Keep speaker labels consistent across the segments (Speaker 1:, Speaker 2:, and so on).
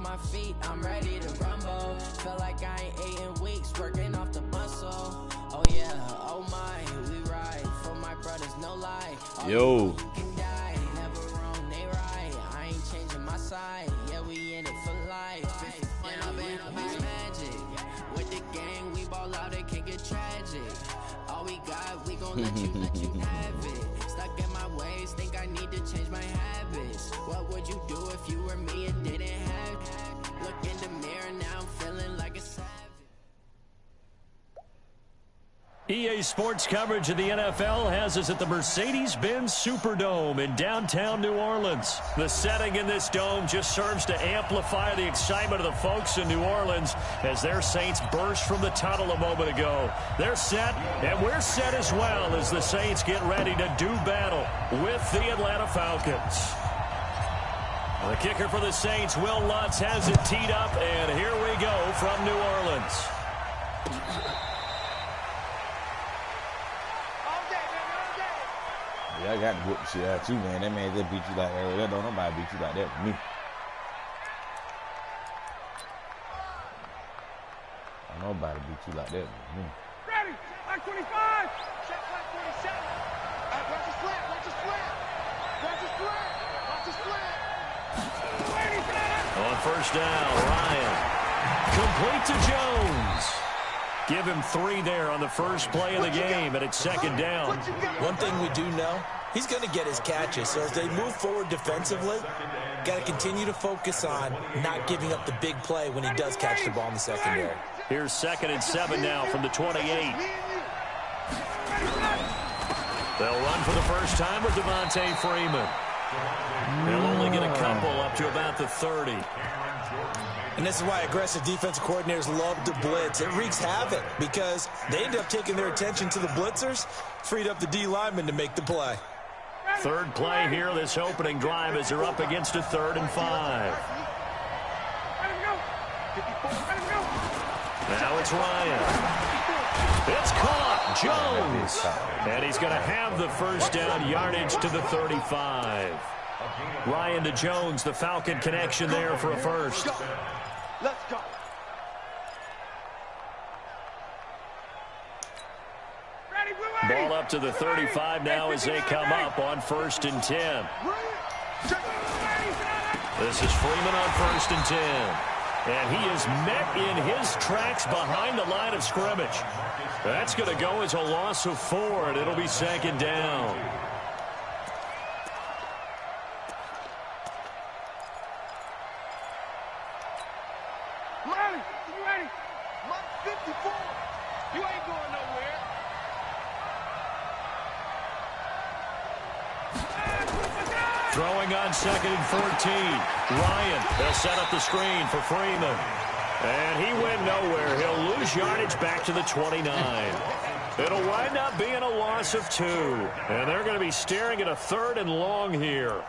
Speaker 1: off my feet, I'm ready to rumble. Feel like I ain't ate in weeks, working off the muscle. Oh yeah, oh my, we ride for my brothers, no lie.
Speaker 2: Yo.
Speaker 1: Can die, never wrong, they right. I ain't changing my side, yeah, we in it for life. When I've been magic, with the gang, we ball out, it can get tragic. All we got, we gon' let you have it. Stuck in my ways, think I need to change my habits. What would you do if you were me and didn't have it? Look in the mirror, now I'm feeling like a savage.
Speaker 3: EA Sports coverage of the NFL has us at the Mercedes-Benz Superdome in downtown New Orleans. The setting in this dome just serves to amplify the excitement of the folks in New Orleans as their Saints burst from the tunnel a moment ago. They're set, and we're set as well as the Saints get ready to do battle with the Atlanta Falcons. The kicker for the Saints, Will Lutz, has it teed up, and here we go from New Orleans.
Speaker 2: Yeah, I got to whoop the shit out too, man. That man just beat you like that. That don't nobody beat you like that with me. Don't nobody beat you like that with me.
Speaker 4: Ready, like 25. Check like 27. Watch the split, watch the split. Watch the split, watch the split.
Speaker 3: On first down, Ryan. Complete to Jones. Give him 3 there on the first play of the game, and it's second down.
Speaker 5: One thing we do know, he's going to get his catches. So as they move forward defensively, got to continue to focus on not giving up the big play when he does catch the ball in the secondary.
Speaker 3: Here's 2nd and 7 now from the 28. They'll run for the first time with Devontae Freeman. They'll only get a couple up to about the 30.
Speaker 5: And this is why aggressive defensive coordinators love to blitz. It wreaks havoc because they end up taking their attention to the blitzers, freed up the D lineman to make the play.
Speaker 3: Third play here, this opening drive as they're up against a 3rd and 5. Now it's Ryan. It's caught, Jones. And he's going to have the first down, yardage to the 35. Ryan to Jones, the Falcon connection there for a first.
Speaker 4: Let's go.
Speaker 3: Ball up to the 35 now as they come up on 1st and 10. This is Freeman on 1st and 10. And he is met in his tracks behind the line of scrimmage. That's going to go as a loss of 4, and it'll be second down.
Speaker 4: You ready? Mark 54. You ain't going nowhere.
Speaker 3: Throwing on 2nd and 14. Ryan, they'll set up the screen for Freeman. And he went nowhere. He'll lose yardage back to the 29. It'll wind up being a loss of 2. And they're going to be staring at a 3rd and long here.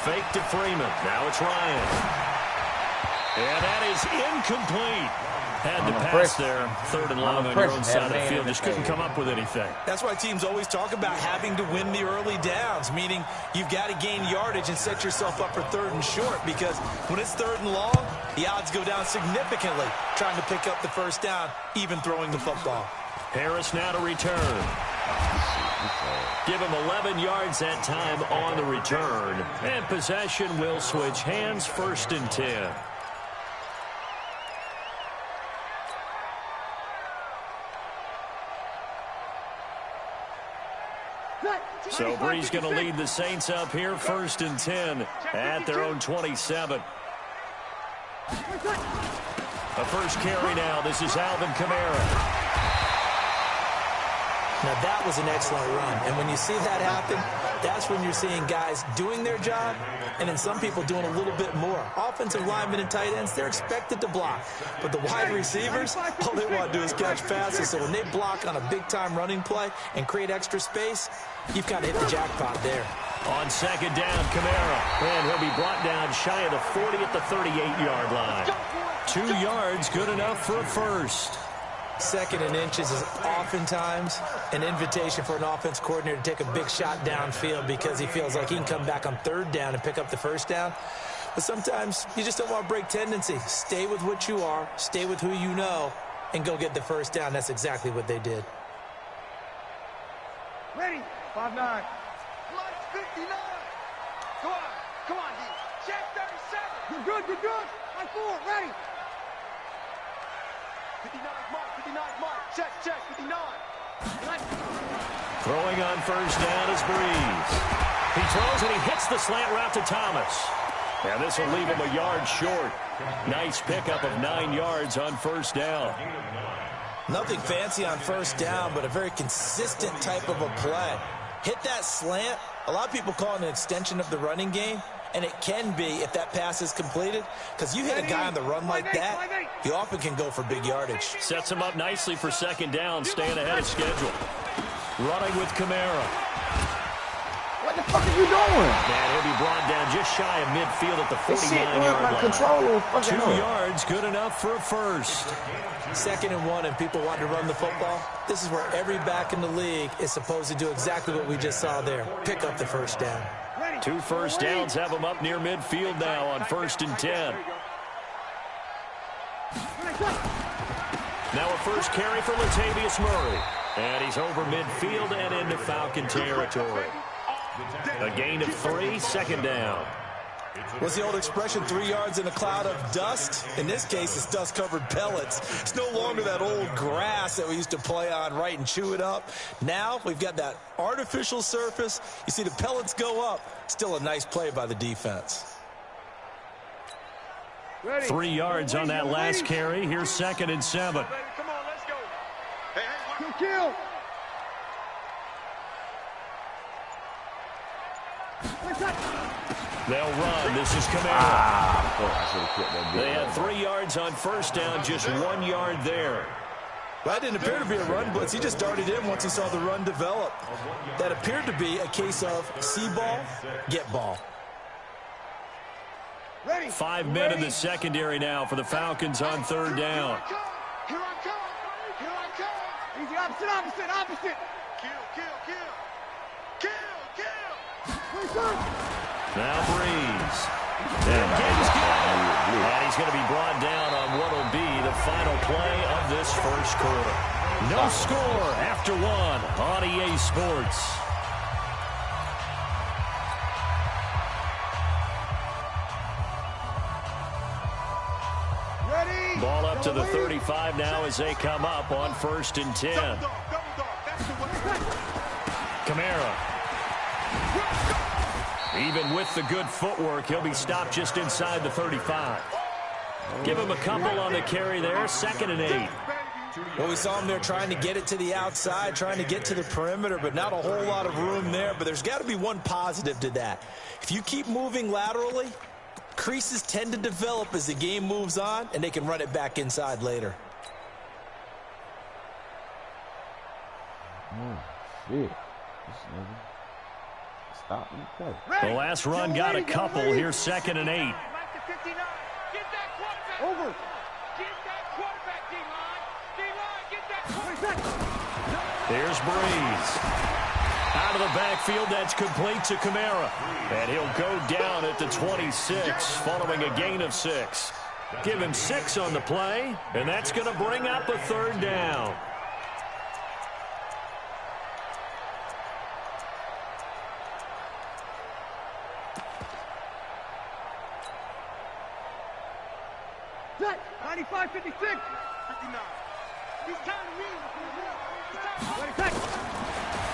Speaker 3: Fake to Freeman. Now it's Ryan. And that is incomplete. Had to pass there. 3rd and long on your own side of the field. Just couldn't come up with anything.
Speaker 5: That's why teams always talk about having to win the early downs, meaning you've got to gain yardage and set yourself up for 3rd and short, because when it's 3rd and long, the odds go down significantly trying to pick up the first down, even throwing the football.
Speaker 3: Harris now to return. Give him 11 yards that time on the return. And possession will switch hands, 1st and 10. So Bree's going to lead the Saints up here, 1st and 10 at their own 27. A first carry now. This is Alvin Kamara.
Speaker 5: Now, that was an excellent run. And when you see that happen, that's when you're seeing guys doing their job and then some people doing a little bit more. Offensive linemen and tight ends, they're expected to block. But the wide receivers, all they want to do is catch passes. So when they block on a big-time running play and create extra space, you've kind of hit the jackpot there.
Speaker 3: On second down, Kamara. And he'll be brought down shy of the 40 at the 38-yard line. 2 yards, good enough for a first.
Speaker 5: Second and inches is oftentimes an invitation for an offense coordinator to take a big shot downfield because he feels like he can come back on third down and pick up the first down. But sometimes you just don't want to break tendency. Stay with what you are, stay with who you know, and go get the first down. That's exactly what they did.
Speaker 4: Ready. 5-9. Plus 59. Come on, D. Check 37. You're good. 5-4. Ready. 59 mark. Check, 59.
Speaker 3: Throwing on first down is Breeze. He throws and he hits the slant route to Thomas. And this will leave him a yard short. Nice pickup of 9 yards on first down.
Speaker 5: Nothing fancy on first down, but a very consistent type of a play. Hit that slant. A lot of people call it an extension of the running game, and it can be if that pass is completed, because you hit a guy on the run like that, he often can go for big yardage.
Speaker 3: Sets him up nicely for second down, staying ahead of schedule. Running with Kamara.
Speaker 2: What the fuck are you doing?
Speaker 3: And he'll be brought down just shy of midfield at the 49-yard line.
Speaker 2: Controller
Speaker 3: 2 yards, good enough for a first.
Speaker 5: 2nd and 1, and people want to run the football. This is where every back in the league is supposed to do exactly what we just saw there. Pick up the first down.
Speaker 3: 2 first downs have him up near midfield now on 1st and 10. Now a first carry for Latavius Murray. And he's over midfield and into Falcon territory. A gain of 3, second down.
Speaker 5: What's the old expression, 3 yards in a cloud of dust? In this case, it's dust-covered pellets. It's no longer that old grass that we used to play on, right, and chew it up. Now we've got that artificial surface. You see the pellets go up. Still a nice play by the defense.
Speaker 3: 3 yards on that last carry. Here's 2nd and 7.
Speaker 4: Come on, let's go. Kill.
Speaker 3: They'll run. This is Kamara. They had 3 yards on first down, just 1 yard there.
Speaker 5: That didn't appear to be a run blitz. He just darted in once he saw the run develop. That appeared to be a case of see ball, get ball.
Speaker 3: 5 men in the secondary now for the Falcons on third down.
Speaker 4: Here I come. Easy, opposite. Kill.
Speaker 3: Now Breeze. And he's going to be brought down on what will be the final play of this first quarter. No score after 1 on EA Sports.
Speaker 4: Ready.
Speaker 3: Ball up to the 35 now as they come up on 1st and 10. Kamara. Even with the good footwork, he'll be stopped just inside the 35. Give him a couple on the carry there, 2nd and 8.
Speaker 5: Well, we saw him there trying to get it to the outside, trying to get to the perimeter, but not a whole lot of room there. But there's got to be one positive to that. If you keep moving laterally, creases tend to develop as the game moves on, and they can run it back inside later.
Speaker 2: Oh, shit. Stop and play.
Speaker 3: The last run got a couple. Here's 2nd and 8.
Speaker 4: Get that quarterback. Over. Get that quarterback, D-line. Get that quarterback.
Speaker 3: There's Breeze. Out of the backfield, that's complete to Kamara. And he'll go down at the 26 following a gain of 6. Give him 6 on the play, and that's going to bring up a third down.
Speaker 4: Set. 95, 56. 59. He's counting me.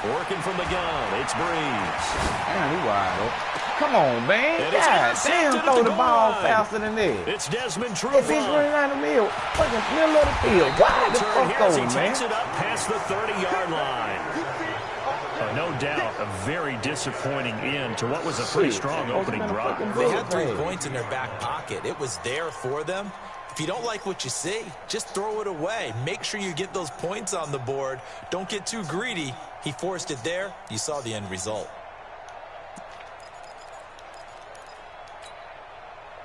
Speaker 3: Working from the gun, it's Breeze.
Speaker 2: Damn, he wide open. Come on, man.
Speaker 3: And it's
Speaker 2: God
Speaker 3: intercepted
Speaker 2: damn,
Speaker 3: at
Speaker 2: throw the
Speaker 3: goal
Speaker 2: ball
Speaker 3: line.
Speaker 2: faster than that.
Speaker 3: It's Desmond
Speaker 2: If he's running
Speaker 3: Trufant.
Speaker 2: out of the middle, fucking middle of the field. Why the
Speaker 3: Turn
Speaker 2: fuck
Speaker 3: here
Speaker 2: go,
Speaker 3: as he
Speaker 2: man?
Speaker 3: takes it up past the 30-yard line. No doubt, a very disappointing end to what was a pretty strong opening drive.
Speaker 5: They had 3 points in their back pocket. It was there for them. If you don't like what you see, just throw it away. Make sure you get those points on the board. Don't get too greedy. He forced it there. You saw the end result.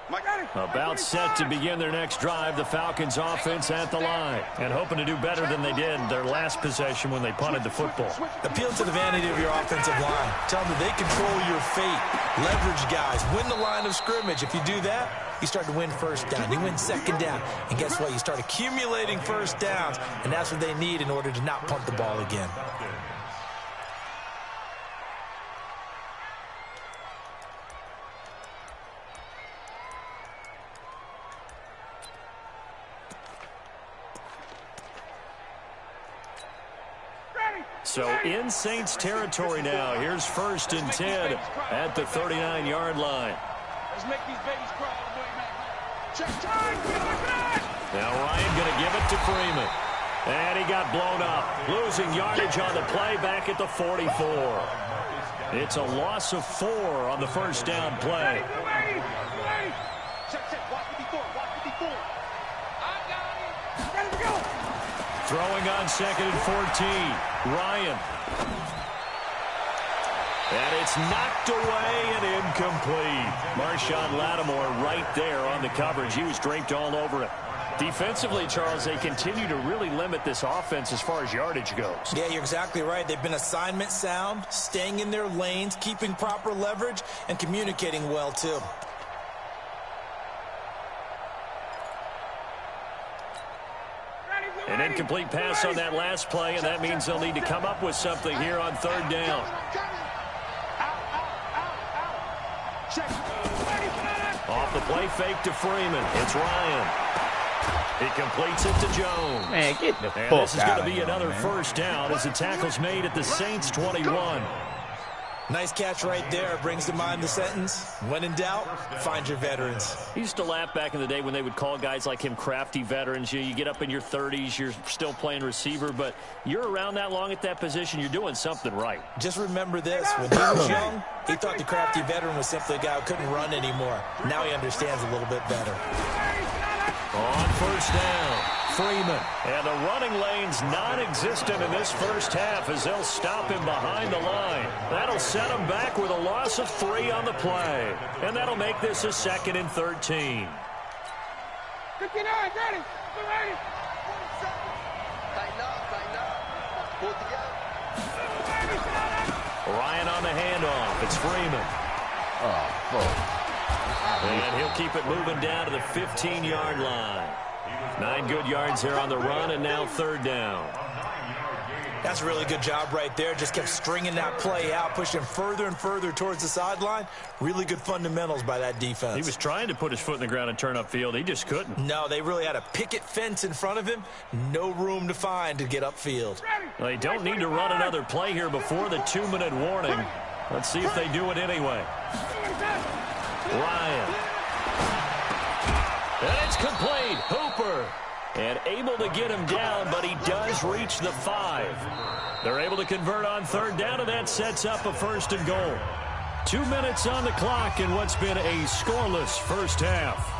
Speaker 3: About set to begin their next drive, the Falcons offense at the line, and hoping to do better than they did their last possession when they punted the football.
Speaker 5: Appeal to the vanity of your offensive line. Tell them that they control your fate. Leverage guys. Win the line of scrimmage. If you do that, you start to win first down. You win second down. And guess what? You start accumulating first downs, and that's what they need in order to not punt the ball again.
Speaker 3: So in Saints territory now. Here's 1st and 10 at the 39-yard line.
Speaker 4: Let's make these babies cry all the way, man.
Speaker 3: Now Ryan going to give it to Freeman. And he got blown up. Losing yardage on the play back at the 44. It's a loss of 4 on the first down play. Throwing on 2nd and 14. Ryan. And it's knocked away and incomplete. Marshawn Lattimore right there on the coverage. He was draped all over it. Defensively, Charles, they continue to really limit this offense as far as yardage goes.
Speaker 5: Yeah, you're exactly right. They've been assignment sound, staying in their lanes, keeping proper leverage, and communicating well, too.
Speaker 3: An incomplete pass on that last play, and that means they'll need to come up with something here on 3rd down. Off the play fake to Freeman. It's Ryan. He completes it to Jones.
Speaker 2: Man, get the
Speaker 3: and
Speaker 2: fuck
Speaker 3: this is going to
Speaker 2: out
Speaker 3: be
Speaker 2: of here,
Speaker 3: another
Speaker 2: man.
Speaker 3: first down as the tackle's made at the Saints 21.
Speaker 5: Nice catch right there. Brings to mind the sentence, when in doubt, find your veterans.
Speaker 3: He used to laugh back in the day when they would call guys like him crafty veterans. You get up in your 30s, you're still playing receiver, but you're around that long at that position, you're doing something right.
Speaker 5: Just remember this. When he was young, he thought the crafty veteran was simply a guy who couldn't run anymore. Now he understands a little bit better.
Speaker 3: On first down, Freeman. And the running lane's non-existent in this first half as they'll stop him behind the line. That'll set him back with a loss of 3 on the play. And that'll make this a 2nd and 13.
Speaker 4: 59, ready.
Speaker 3: Ryan on the handoff. It's Freeman.
Speaker 2: Oh, fuck.
Speaker 3: And he'll keep it moving down to the 15-yard line. 9 good yards here on the run, and now 3rd down.
Speaker 5: That's a really good job right there. Just kept stringing that play out, pushing further and further towards the sideline. Really good fundamentals by that defense.
Speaker 3: He was trying to put his foot in the ground and turn upfield. He just couldn't.
Speaker 5: No, they really had a picket fence in front of him. No room to find to get upfield.
Speaker 3: Well, they don't need to run another play here before the 2-minute warning. Let's see if they do it anyway. Ryan. And it's complete. Hooper. And able to get him down, but he does reach the 5. They're able to convert on 3rd down, and that sets up a 1st and goal. 2 minutes on the clock in what's been a scoreless first half.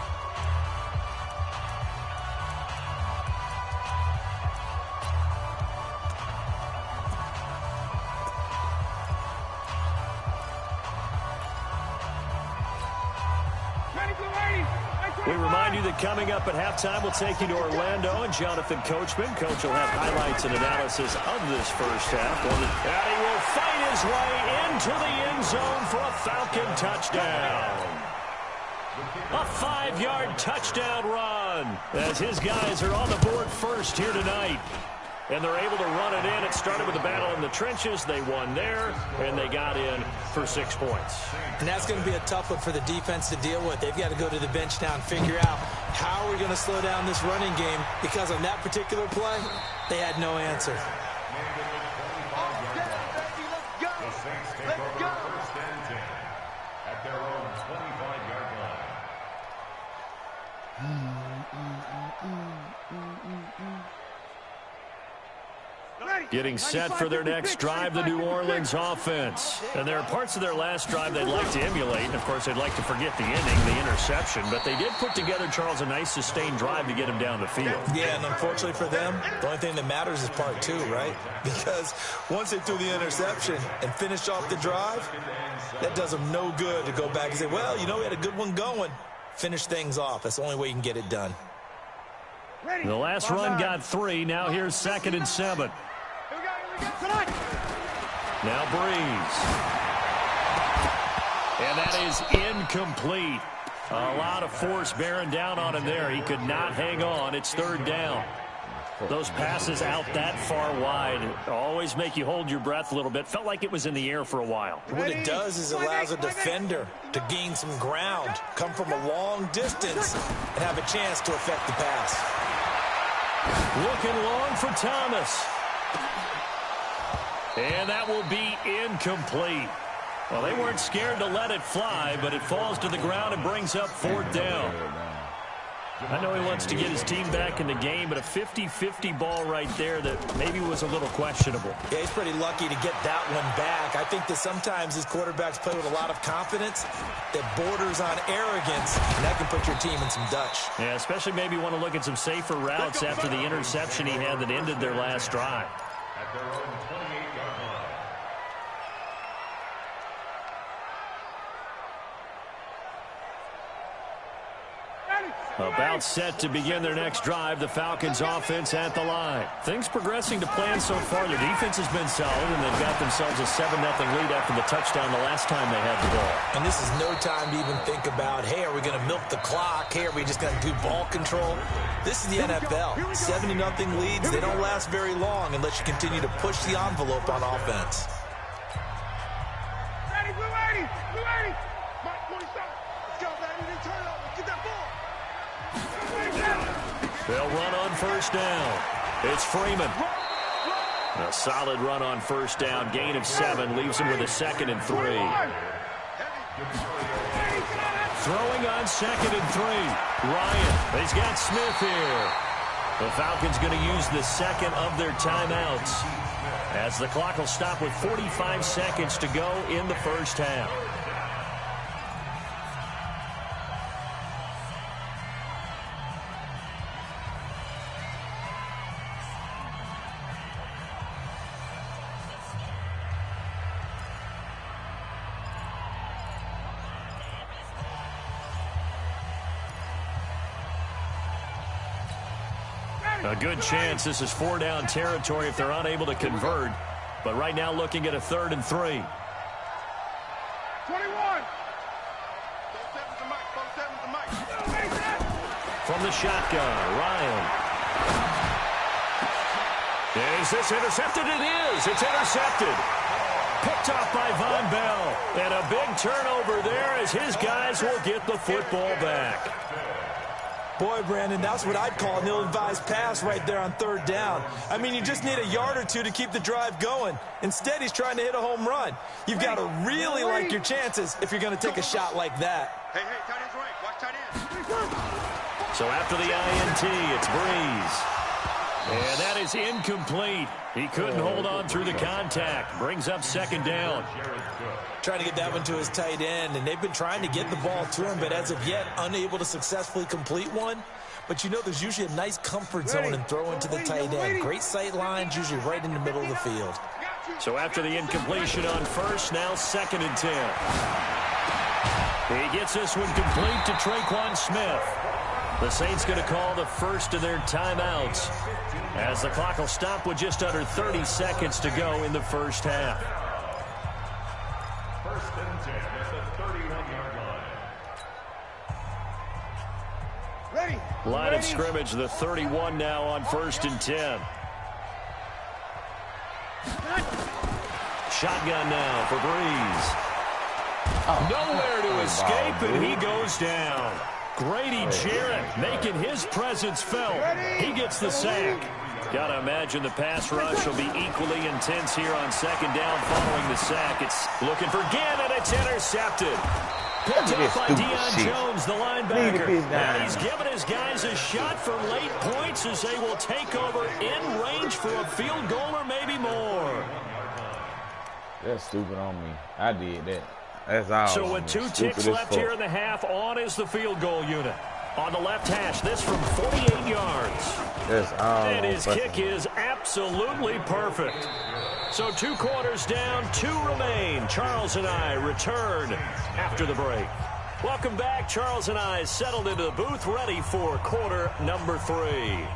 Speaker 3: We remind you that coming up at halftime, we'll take you to Orlando and Jonathan Coachman. Coach will have highlights and analysis of this first half. And he will fight his way into the end zone for a Falcon touchdown. A 5-yard touchdown run as his guys are on the board first here tonight. And they're able to run it in. It started with a battle in the trenches. They won there, and they got in for 6 points.
Speaker 5: And that's going to be a tough one for the defense to deal with. They've got to go to the bench now and figure out how are we going to slow down this running game, because on that particular play, they had no answer.
Speaker 3: Getting set for their next drive, the New Orleans offense. And there are parts of their last drive they'd like to emulate. And, of course, they'd like to forget the ending, the interception. But they did put together, Charles, a nice sustained drive to get him down the field.
Speaker 5: Yeah, and unfortunately for them, the only thing that matters is part 2, right? Because once they threw the interception and finished off the drive, that does them no good to go back and say, well, you know, we had a good one going. Finish things off. That's the only way you can get it done.
Speaker 3: The last run got 3. Now here's 2nd and 7. Now Breeze. And that is incomplete. A lot of force bearing down on him there. He could not hang on. It's 3rd down. Those passes out that far wide always make you hold your breath a little bit. Felt like it was in the air for a while.
Speaker 5: What it does is it allows a defender to gain some ground, come from a long distance, and have a chance to affect the pass.
Speaker 3: Looking long for Thomas. And that will be incomplete. Well, they weren't scared to let it fly, but it falls to the ground and brings up 4th down. I know he wants to get his team back in the game, but a 50-50 ball right there that maybe was a little questionable.
Speaker 5: Yeah, he's pretty lucky to get that one back. I think that sometimes his quarterbacks play with a lot of confidence that borders on arrogance, and that can put your team in some Dutch.
Speaker 3: Yeah, especially maybe want to look at some safer routes after the interception he had that ended their last drive.
Speaker 6: At their own 28-yard line.
Speaker 3: About set to begin their next drive, the Falcons offense at the line. Things progressing to plan so far. Their defense has been solid, and they've got themselves a 7-0 lead after the touchdown the last time they had the ball.
Speaker 5: And this is no time to even think about, hey, are we going to milk the clock? Hey, are we just going to do ball control? This is the NFL. 70-0 leads, they don't last very long unless you continue to push the envelope on offense.
Speaker 4: Ready, we're ready, we're ready. Mike, 40 seconds. Let's go, baby. They turn it over. Get that ball.
Speaker 3: They'll run on 1st down. It's Freeman. A solid run on 1st down. Gain of 7 leaves him with a 2nd and 3. Throwing on 2nd and 3. Ryan. He's got Smith here. The Falcons going to use the 2nd of their timeouts as the clock will stop with 45 seconds to go in the 1st half. A good chance this is 4-down territory if they're unable to convert. But right now looking at a 3rd and 3.
Speaker 4: 21.
Speaker 3: From the shotgun, Ryan. Is this intercepted? It is. It's intercepted. Picked off by Von Bell. And a big turnover there as his guys will get the football back.
Speaker 5: Boy, Brandon, that's what I'd call an ill-advised pass right there on 3rd down. I mean, you just need a yard or two to keep the drive going. Instead, he's trying to hit a home run. You've got to really like your chances if you're going to take a shot like that.
Speaker 4: Hey, tight end's right. Watch tight end.
Speaker 3: So after the INT, it's Breeze. And that is incomplete. He couldn't hold on through the contact. Brings up 2nd down.
Speaker 5: Trying to get that one to his tight end, and they've been trying to get the ball to him, but as of yet, unable to successfully complete one. But you know there's usually a nice comfort zone in throwing to the tight end. Great sight lines, usually right in the middle of the field.
Speaker 3: So after the incompletion on 1st, now 2nd and 10. He gets this one complete to Traquan Smith. The Saints going to call the 1st of their timeouts as the clock will stop with just under 30 seconds to go in the 1st half.
Speaker 6: 1st and 10 at the 31-yard line.
Speaker 4: Ready.
Speaker 3: Line of scrimmage, the 31 now on 1st and 10. Shotgun now for Breeze. Nowhere to escape, and he goes down. Grady Jarrett making his presence felt. He gets the sack. Got to imagine the pass rush will be equally intense here on 2nd down following the sack. It's looking for Ginn, and it's intercepted. Picked up by Deion Jones, the linebacker. And he's giving his guys a shot for late points as they will take over in range for a field goal or maybe more.
Speaker 2: That's stupid on me. I did that. That's all.
Speaker 3: So with 2 ticks left here in the half, on is the field goal unit. On the left hash, this from 48 yards.
Speaker 2: That's all.
Speaker 3: And his kick is absolutely perfect. So 2 quarters down, 2 remain. Charles and I return after the break. Welcome back. Charles and I settled into the booth, ready for quarter number 3.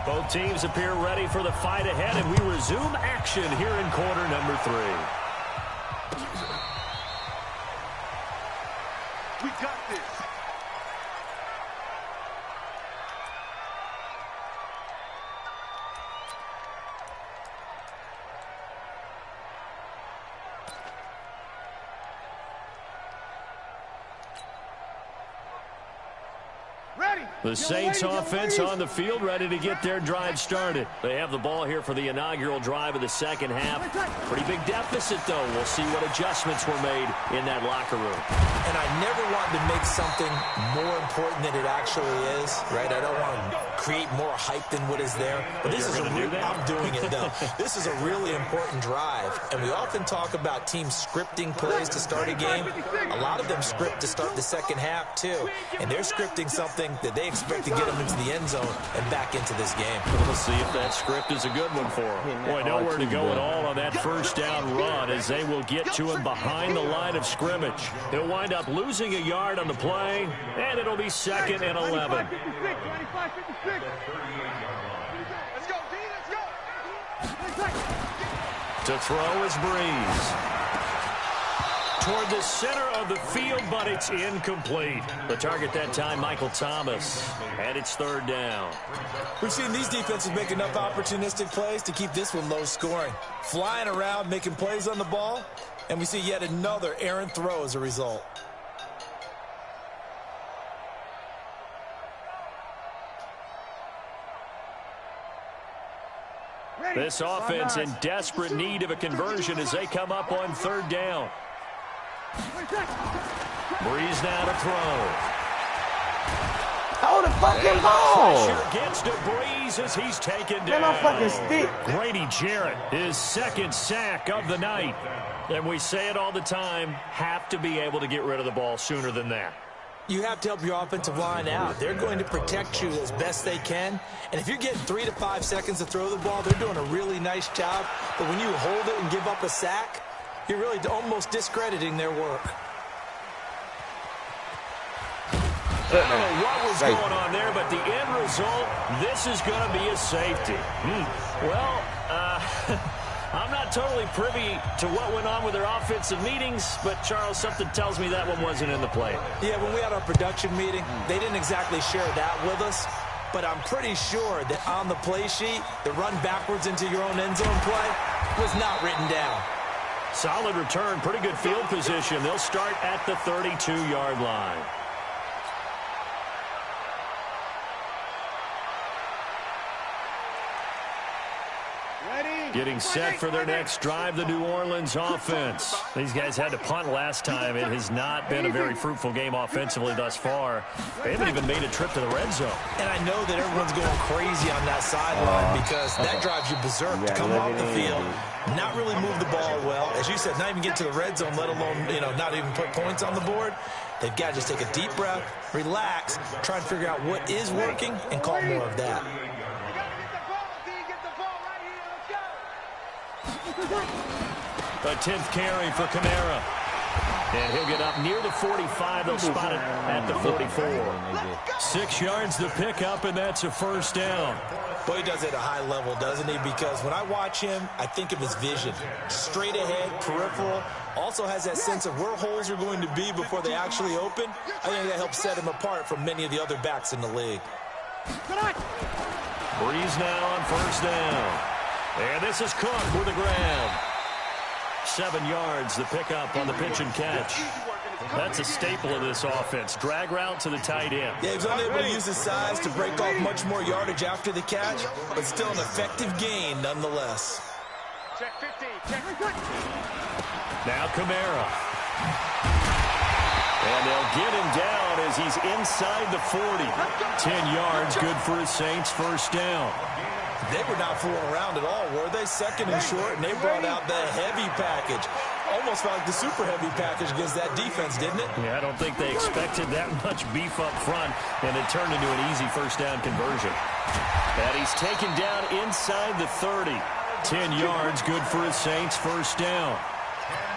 Speaker 3: Both teams appear ready for the fight ahead, and we resume action here in quarter number 3.
Speaker 4: We got this.
Speaker 3: The Saints offense on the field, ready to get their drive started. They have the ball here for the inaugural drive of the second half. Pretty big deficit, though. We'll see what adjustments were made in that locker room.
Speaker 5: And I never want to make something more important than it actually is, right? I don't want to create more hype than what is there. But this is I'm doing it, though. This is a really important drive. And we often talk about teams scripting plays to start a game. A lot of them script to start the second half, too. And they're scripting something that they expect to get them into the end zone and back into this game.
Speaker 3: We'll see if that script is a good one for them. Boy, nowhere to go at all on that first down run, as they will get to him behind the line of scrimmage. He'll wind up losing a yard on the play, and it'll be 2nd and 11.
Speaker 4: Let's go, D, let's go.
Speaker 3: To throw is Breeze. Toward the center of the field, but it's incomplete. The target that time, Michael Thomas. And it's 3rd down.
Speaker 5: We've seen these defenses make enough opportunistic plays to keep this one low scoring. Flying around, making plays on the ball, and we see yet another errant throw as a result.
Speaker 3: This offense in desperate need of a conversion as they come up on 3rd down. Breeze now to throw.
Speaker 2: Hold the fucking ball.
Speaker 3: Pressure gets to Breeze as he's taken down.
Speaker 2: Get my fucking stick.
Speaker 3: Grady Jarrett, his 2nd sack of the night. And we say it all the time, have to be able to get rid of the ball sooner than that.
Speaker 5: You have to help your offensive line out. They're going to protect you as best they can. And if you're getting 3 to 5 seconds to throw the ball, they're doing a really nice job. But when you hold it and give up a sack, you're really almost discrediting their work.
Speaker 3: I don't know what was going on there, but the end result, this is going to be a safety. Well, I'm not totally privy to what went on with their offensive meetings, but, Charles, something tells me that one wasn't in the play.
Speaker 5: Yeah, when we had our production meeting, they didn't exactly share that with us, but I'm pretty sure that on the play sheet, the run backwards into your own end zone play was not written down.
Speaker 3: Solid return, pretty good field position. They'll start at the 32-yard line. Getting set for their next drive, the New Orleans offense. These guys had to punt last time. It has not been a very fruitful game offensively thus far. They haven't even made a trip to the red zone.
Speaker 5: And I know that everyone's going crazy on that sideline because that drives you berserk to come off the field, not really move the ball well. As you said, not even get to the red zone, let alone, not even put points on the board. They've got to just take a deep breath, relax, try and figure out what is working, and call more of that.
Speaker 3: A 10th carry for Kamara. And he'll get up near the 45. They'll spot it at the 44. 6 yards to pick up, and that's a 1st down.
Speaker 5: Boy, he does it at a high level, doesn't he? Because when I watch him, I think of his vision. Straight ahead, peripheral. Also has that sense of where holes are going to be before they actually open. I think that helps set him apart from many of the other backs in the league.
Speaker 3: Breeze now on 1st down. And this is Cook with a grab. 7 yards, the pickup on the pitch and catch. That's a staple of this offense. Drag route to the tight end.
Speaker 5: Yeah, he's unable to use his size to break off much more yardage after the catch, but still an effective gain nonetheless.
Speaker 4: Check 15. Check 15.
Speaker 3: Now Kamara. And they'll get him down as he's inside the 40. 10 yards, good for his Saints, 1st down.
Speaker 5: They were not fooling around at all, were they? 2nd and short, and they brought out the heavy package. Almost felt like the super heavy package against that defense, didn't it?
Speaker 3: Yeah, I don't think they expected that much beef up front, and it turned into an easy 1st down conversion. And he's taken down inside the 30. 10 yards, good for his Saints, 1st down.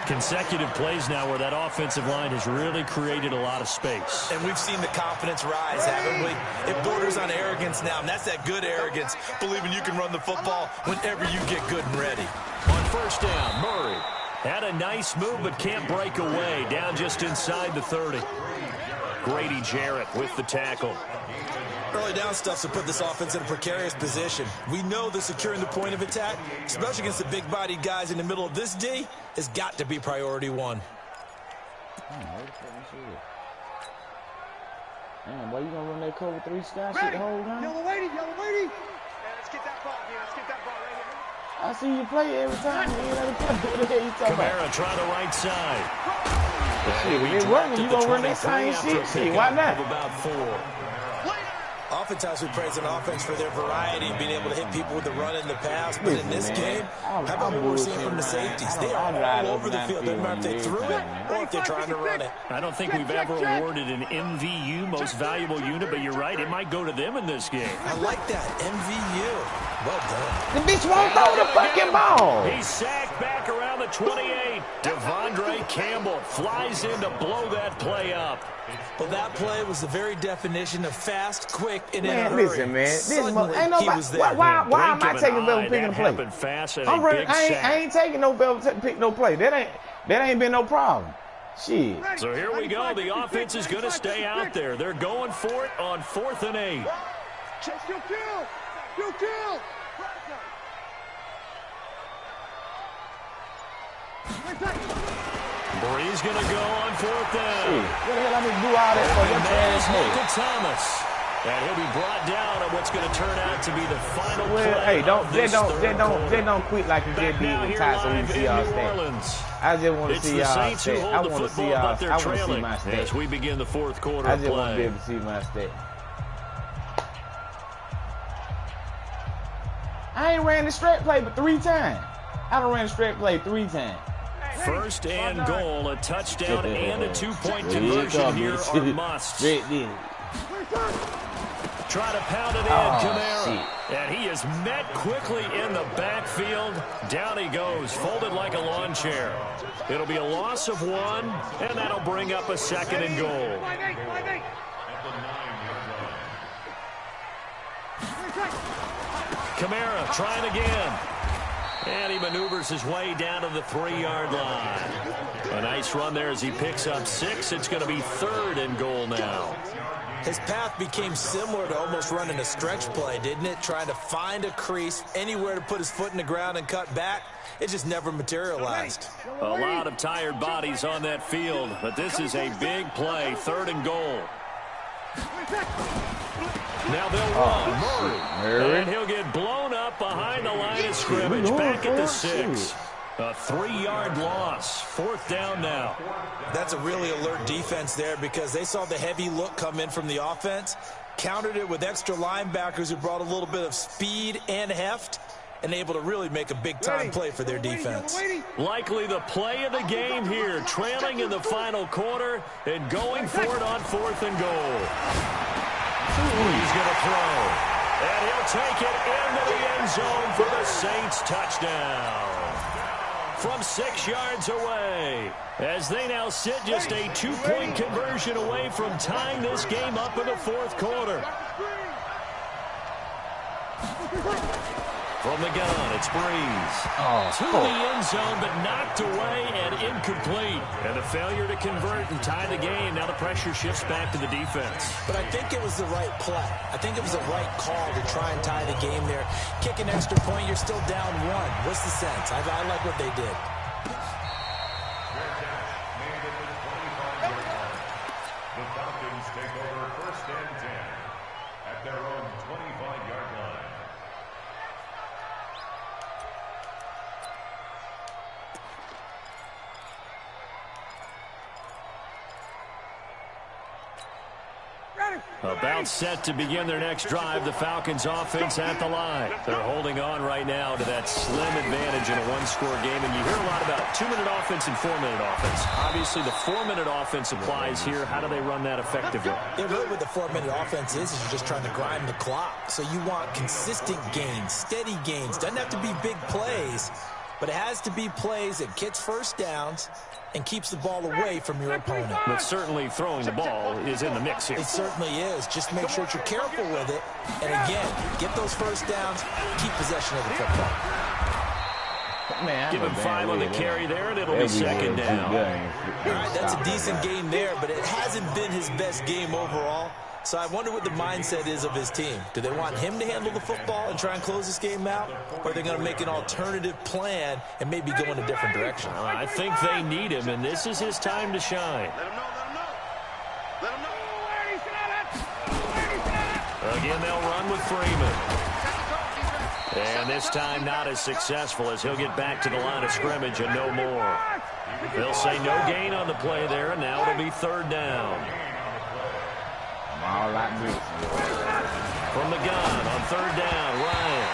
Speaker 3: Consecutive plays now where that offensive line has really created a lot of space.
Speaker 5: And we've seen the confidence rise, haven't we? It borders on arrogance now, and that's that good arrogance, believing you can run the football whenever you get good and ready.
Speaker 3: On first down, Murray had a nice move but can't break away. Down just inside the 30. Grady Jarrett with the tackle.
Speaker 5: Early down stuff to put this offense in a precarious position. We know that securing the point of attack, especially against the big-bodied guys in the middle of this D, has got to be priority one.
Speaker 2: Man, boy, you gonna run that cover 3 sky shit the whole time?
Speaker 4: Yellow lady, yellow lady. Yeah, let's get that ball here. Let's get that ball right here.
Speaker 2: I see you play every time. You ain't let it play. What the hell you talking about?
Speaker 3: Kamara try the right side.
Speaker 2: Shit, if it's working, you gonna run that same shit. Shit, why not?
Speaker 3: About 4.
Speaker 5: Oftentimes we praise an offense for their variety and being able to hit people with the run and the pass. But in this game, how about what we're seeing from the safeties? They are all over the field. Doesn't matter if they threw it or if they're trying to run it.
Speaker 3: I don't think we've ever awarded an MVU, most valuable unit, but you're right. It might go to them in this game.
Speaker 5: I like that. MVU. Well done.
Speaker 2: The bitch won't throw the fucking ball.
Speaker 3: He's sacked back around the 28. Devondre Campbell flies in to blow that play up.
Speaker 5: Well, that play was the very definition of fast, quick, and in a
Speaker 2: Man,
Speaker 5: hurry.
Speaker 2: listen, man. This
Speaker 5: Suddenly,
Speaker 2: ain't nobody.
Speaker 5: he was there.
Speaker 2: Why am I taking Bell picking a play?
Speaker 3: Happened fast and
Speaker 2: I'm
Speaker 3: a
Speaker 2: running.
Speaker 3: big
Speaker 2: I
Speaker 3: sack.
Speaker 2: ain't taking no Bell pick no play. That ain't been no problem. Shit.
Speaker 3: So here we go. The offense is going to stay out there. They're going for it on 4th and 8.
Speaker 4: Chase, you kill. You kill.
Speaker 3: Bree's going to go on 4th down.
Speaker 2: Shit. What the hell I need to do all that for? Your
Speaker 3: And that
Speaker 2: trash
Speaker 3: is
Speaker 2: head.
Speaker 3: Michael Thomas. And he'll be brought down on what's going to turn out to be the final
Speaker 2: Well,
Speaker 3: play
Speaker 2: hey, don't quit like you
Speaker 3: Back
Speaker 2: just did
Speaker 3: now
Speaker 2: with
Speaker 3: here
Speaker 2: Ty so we
Speaker 3: live
Speaker 2: can see
Speaker 3: in
Speaker 2: y'all
Speaker 3: New
Speaker 2: stats.
Speaker 3: Orleans.
Speaker 2: I just want to
Speaker 3: It's
Speaker 2: see
Speaker 3: the
Speaker 2: y'all
Speaker 3: Saints who
Speaker 2: stats.
Speaker 3: hold
Speaker 2: I
Speaker 3: the
Speaker 2: want to see
Speaker 3: football,
Speaker 2: y'all.
Speaker 3: but
Speaker 2: I
Speaker 3: they're
Speaker 2: want to see
Speaker 3: trailing
Speaker 2: my
Speaker 3: as
Speaker 2: stats.
Speaker 3: we begin the 4th quarter
Speaker 2: I
Speaker 3: of
Speaker 2: just want to be
Speaker 3: play.
Speaker 2: able to see my stats. I ain't ran the straight play but 3 times. I done ran the straight play 3 times.
Speaker 3: First and goal, a touchdown and a 2-point
Speaker 2: Here you
Speaker 3: conversion
Speaker 2: come,
Speaker 3: here
Speaker 2: bitch.
Speaker 3: are musts.
Speaker 2: Straight in.
Speaker 3: Try to pound it in, Kamara.
Speaker 2: shit.
Speaker 3: And he is met quickly in the backfield. Down he goes, folded like a lawn chair. It'll be a loss of 1, and that'll bring up a 2nd and goal.
Speaker 4: 5-8.
Speaker 3: Kamara trying again. And he maneuvers his way down to the 3-yard line. A nice run there as he picks up 6. It's going to be 3rd and goal now.
Speaker 5: His path became similar to almost running a stretch play, didn't it? Trying to find a crease, anywhere to put his foot in the ground and cut back. It just never materialized.
Speaker 3: A lot of tired bodies on that field, but this is a big play. 3rd and goal. Now they'll run. Murray. And he'll get blown up behind the line of scrimmage. Back at the 6. A 3-yard loss. 4th down now.
Speaker 5: That's a really alert defense there because they saw the heavy look come in from the offense, countered it with extra linebackers who brought a little bit of speed and heft, and able to really make a big-time play for their defense.
Speaker 3: Likely the play of the game here, trailing in the final quarter and going for it on 4th and goal. He's going to throw, and he'll take it into the end zone for the Saints touchdown. From 6 yards away, as they now sit just a 2-point conversion away from tying this game up in the 4th quarter. From the gun, it's Breeze. To the end zone, but knocked away and incomplete. And the failure to convert and tie the game. Now the pressure shifts back to the defense.
Speaker 5: But I think it was the right play. I think it was the right call to try and tie the game there. Kick an extra point, you're still down 1. What's the sense? I like what they did.
Speaker 6: The Falcons take over 1st and 10 at their own 25-yard line.
Speaker 3: About set to begin their next drive, the Falcons offense at the line. They're holding on right now to that slim advantage in a 1-score game, and you hear a lot about 2-minute offense and 4-minute offense. Obviously, the 4-minute offense applies here. How do they run that effectively?
Speaker 5: Yeah, really what the 4-minute offense is you're just trying to grind the clock. So you want consistent gains, steady gains. Doesn't have to be big plays, but it has to be plays that gets first downs and keeps the ball away from your opponent.
Speaker 3: But certainly throwing the ball is in the mix here.
Speaker 5: It certainly is. Just make sure that you're careful with it. And again, get those first downs, keep possession of the football.
Speaker 2: Man,
Speaker 3: give him 5 on the carry there, and it'll be second down.
Speaker 5: All right, that's a decent game there, but it hasn't been his best game overall. So I wonder what the mindset is of his team. Do they want him to handle the football and try and close this game out? Or are they going to make an alternative plan and maybe go in a different direction?
Speaker 3: I think they need him, and this is his time to shine.
Speaker 4: Let him know.
Speaker 3: Again, they'll run with Freeman. And this time not as successful as he'll get back to the line of scrimmage and no more. They'll say no gain on the play there, and now it'll be third down.
Speaker 2: All like this.
Speaker 3: From the gun on third down, Ryan.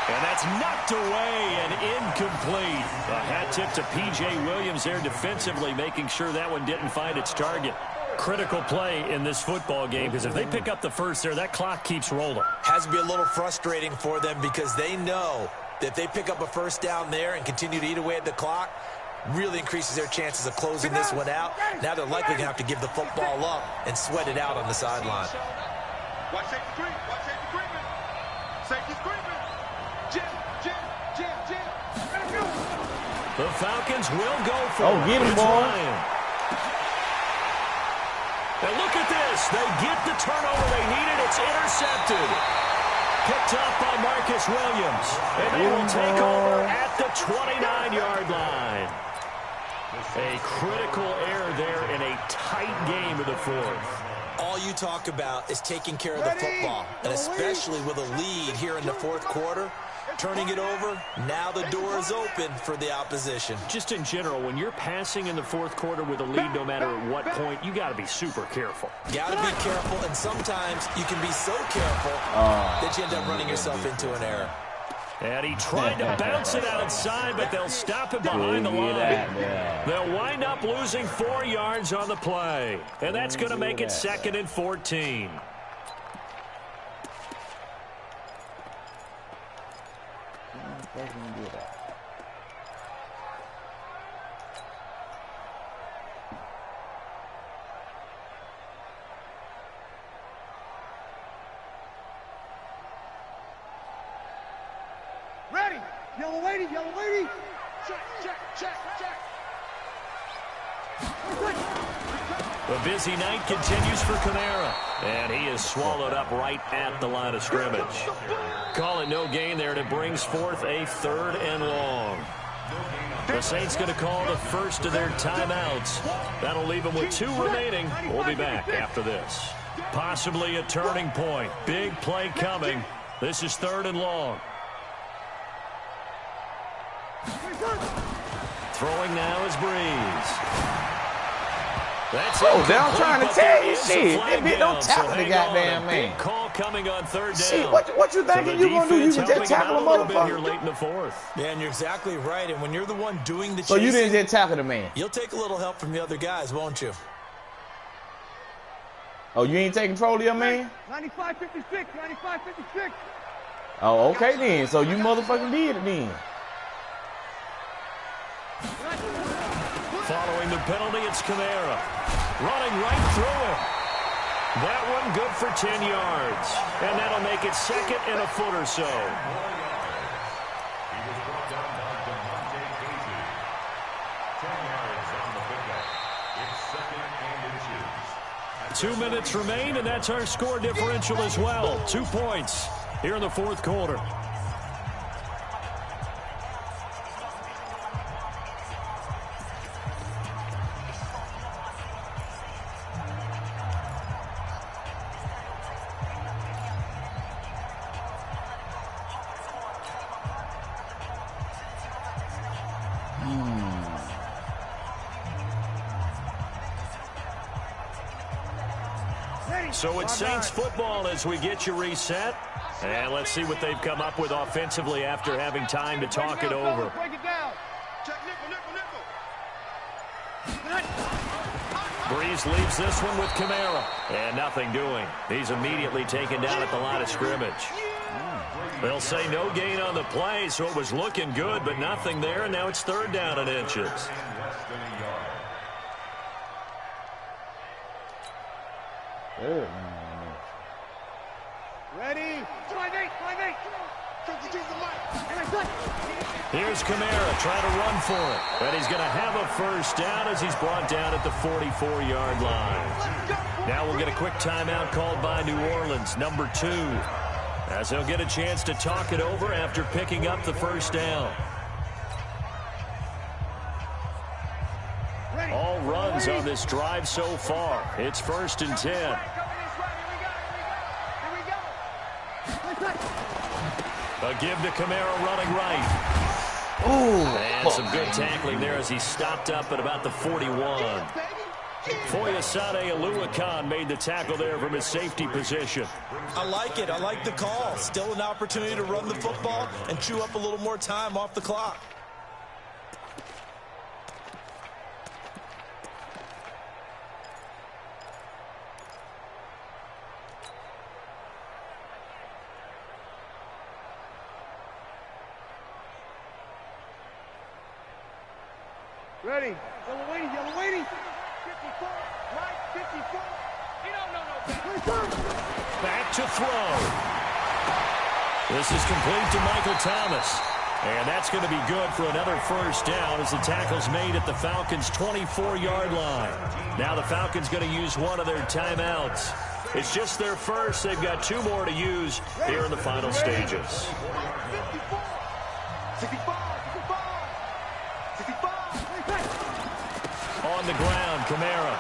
Speaker 3: And that's knocked away and incomplete. A hat tip to P.J. Williams there defensively, making sure that one didn't find its target. Critical play in this football game, because if they pick up the first there, that clock keeps rolling.
Speaker 5: Has to be a little frustrating for them because they know that if they pick up a first down there and continue to eat away at the clock, really increases their chances of closing this one out. Now they're likely going to have to give the football up and sweat it out on the sideline.
Speaker 4: Watch safety creep. Watch safety creeping. Safety's creeping. Jim.
Speaker 3: The Falcons will go for it.
Speaker 2: Get him,
Speaker 3: It's
Speaker 2: boy.
Speaker 3: Ryan. And look at this. They get the turnover they needed. It's intercepted. Picked up by Marcus Williams. And they will take over at the 29-yard line. A critical error there in a tight game of the fourth.
Speaker 5: All you talk about is taking care of the football, and especially with a lead here in the fourth quarter, turning it over, now the door is open for the opposition.
Speaker 3: Just in general, when you're passing in the fourth quarter with a lead, no matter at what point, you got to be super careful.
Speaker 5: Got to be careful, and sometimes you can be so careful that you end up running yourself into an error.
Speaker 3: And he tried to bounce it outside, but they'll stop it behind the line. They'll wind up losing 4 yards on the play. And that's going to make it 2nd and 14.
Speaker 4: Ready. Yellow lady. Check.
Speaker 3: The busy night continues for Kamara. And he is swallowed up right at the line of scrimmage. Call it no gain there, and it brings forth a 3rd and long. The Saints going to call the first of their timeouts. That'll leave them with 2 remaining. We'll be back after this. Possibly a turning point. Big play coming. This is 3rd and long. Throwing now is Breeze. That's
Speaker 2: I'm trying to tell you, shit. That bitch don't tackle the goddamn man.
Speaker 3: Big call coming on 3rd down.
Speaker 2: Shit, what you thinking you gonna do? You can just tackle a motherfucker
Speaker 3: here late in the 4th.
Speaker 5: Man, you're exactly right. And when you're the one doing the
Speaker 2: So
Speaker 5: chasing,
Speaker 2: you didn't just tackle the man?
Speaker 5: you'll take a little help from the other guys, won't you?
Speaker 2: Oh, you ain't taking control of your man?
Speaker 4: 95-56.
Speaker 2: Oh, okay then. So you motherfucking did it then.
Speaker 3: Following the penalty, it's Kamara. Running right through him. That one good for 10 yards. And that'll make it 2nd and a foot or so.
Speaker 6: He was brought down by DeMonte Casey. 10 yards on the pickup. It's 2nd and
Speaker 3: 2 minutes remain, and that's our score differential as well. 2 points here in the fourth quarter. So it's Saints football as we get you reset. And let's see what they've come up with offensively after having time to talk it over.
Speaker 4: Break it down. Check nickel.
Speaker 3: Breeze leaves this one with Kamara. And nothing doing. He's immediately taken down at the line of scrimmage. They'll say no gain on the play, so it was looking good, but nothing there, and now it's 3rd down and inches.
Speaker 4: Ready?
Speaker 3: Here's Kamara trying to run for it. And he's going to have a 1st down as he's brought down at the 44-yard line. Now we'll get a quick timeout called by New Orleans, number 2. As he'll get a chance to talk it over after picking up the 1st down. All runs on this drive so far. It's 1st and 10. A give to Kamara running right. And some good tackling there as he stopped up at about the 41. Foyesade Oluwakan made the tackle there from his safety position.
Speaker 5: I like it. I like the call. Still an opportunity to run the football and chew up a little more time off the clock.
Speaker 4: Ready? Yellow waiting. 54, right, 54. You don't know no better.
Speaker 3: Back to throw. This is complete to Michael Thomas. And that's going to be good for another 1st down as the tackle's made at the Falcons' 24-yard line. Now the Falcons going to use one of their timeouts. It's just their first. They've got 2 more to use here in the final stages.
Speaker 4: 65.
Speaker 3: On the ground, Kamara.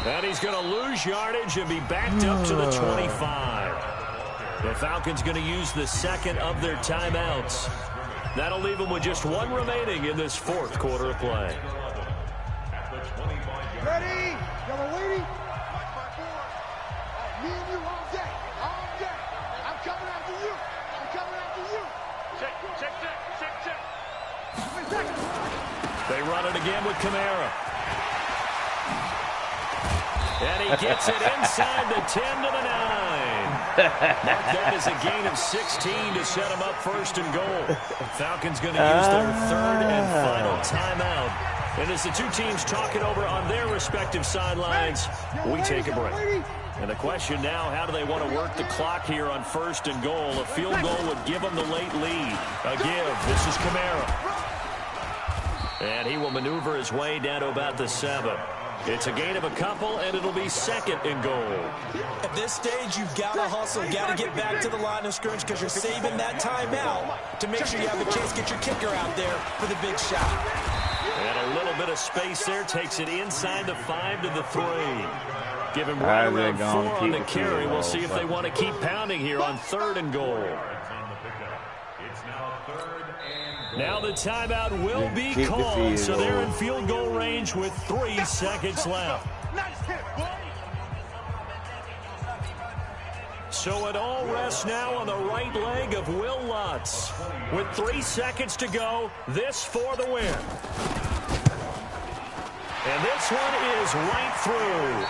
Speaker 3: And he's going to lose yardage and be backed up to the 25. The Falcons going to use the 2nd of their timeouts. That'll leave them with just 1 remaining in this 4th quarter of play.
Speaker 4: Ready? Yellow waiting. Me and you all day. All day. I'm coming after you. I'm coming after you. Check.
Speaker 3: They run it again with Kamara. And he gets it inside the 10 to the 9. Mark that as a gain of 16 to set him up 1st and goal. Falcons going to use their 3rd and final timeout. And as the 2 teams talk it over on their respective sidelines, we take a break. And the question now, how do they want to work the clock here on 1st and goal? A field goal would give them the late lead. A give. This is Kamara. And he will maneuver his way down to about the 7. It's a gain of a couple, and it'll be 2nd and goal.
Speaker 5: At this stage, you've got to hustle, got to get back to the line of scrimmage because you're saving that timeout to make sure you have a chance to get your kicker out there for the big shot.
Speaker 3: And a little bit of space there takes it inside the 5 to the 3. Give him right around 4 on the carry. We'll see if they want to keep pounding here on 3rd and goal. Now the timeout will be called, so they're in field goal range with 3 seconds left. So it all rests now on the right leg of Will Lutz. With 3 seconds to go, this for the win. And this one is right through.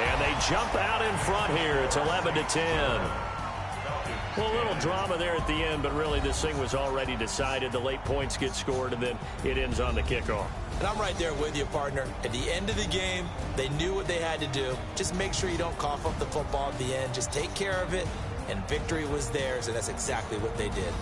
Speaker 3: And they jump out in front here. It's 11 to 10. Well, a little drama there at the end, but really this thing was already decided. The late points get scored, and then it ends on the kickoff.
Speaker 5: And I'm right there with you, partner. At the end of the game, they knew what they had to do. Just make sure you don't cough up the football at the end. Just take care of it, and victory was theirs, and that's exactly what they did.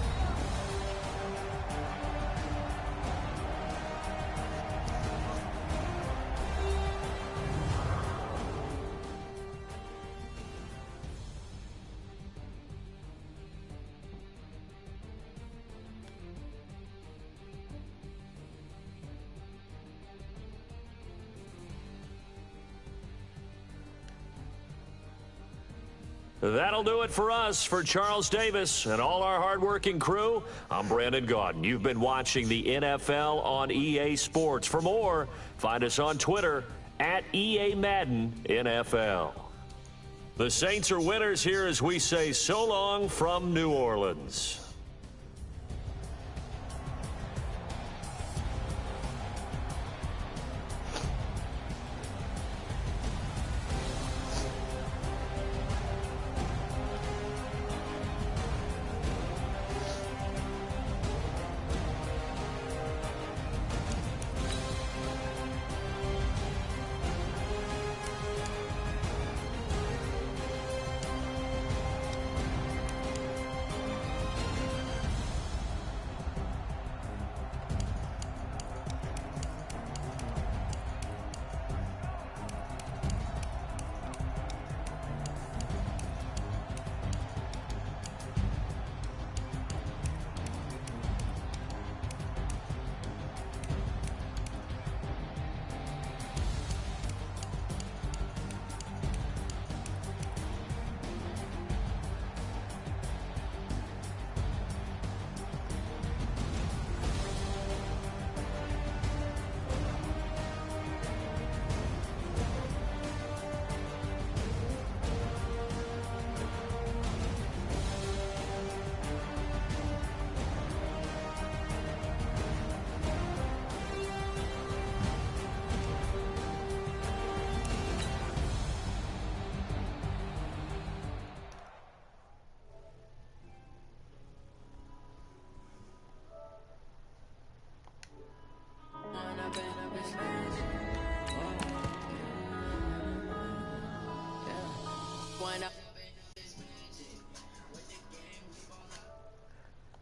Speaker 3: That'll do it for us. For Charles Davis and all our hardworking crew, I'm Brandon Gaudin. You've been watching the NFL on EA Sports. For more, find us on Twitter at EA Madden NFL. The Saints are winners here as we say so long from New Orleans.